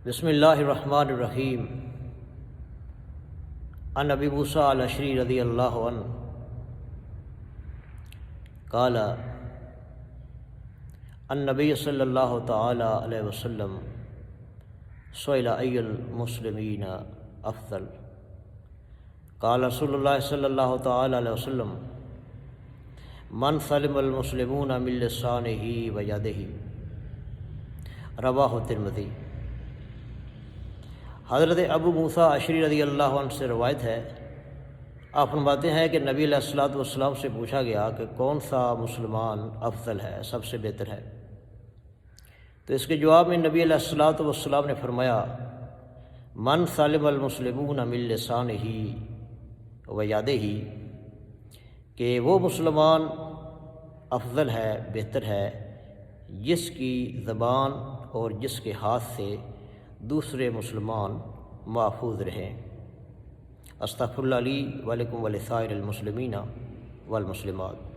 بسم اللہ الرحمن الرحیم۔ عن ابی موسیٰ الاشعری رضی اللہ عنہ قال النبی صلی اللہ تعالی علیہ وسلم سئل ای المسلمین افضل، قال رسول اللہ صلی اللہ تعالی علیہ وسلم من سلم المسلمون من لسانہ و یدہ، رواہ ترمذی۔ حضرت ابو موسیٰ اشعری رضی اللہ عنہ سے روایت ہے، آپ فرماتے ہیں کہ نبی علیہ الصلوۃ والسلام سے پوچھا گیا کہ کون سا مسلمان افضل ہے، سب سے بہتر ہے؟ تو اس کے جواب میں نبی علیہ الصلوۃ والسلام نے فرمایا من سلم المسلمون من لسانہ و یدہ، کہ وہ مسلمان افضل ہے، بہتر ہے جس کی زبان اور جس کے ہاتھ سے دوسرے مسلمان محفوظ رہیں۔ استغفر اللہ لی ولکم ولسائر المسلمین والمسلمات۔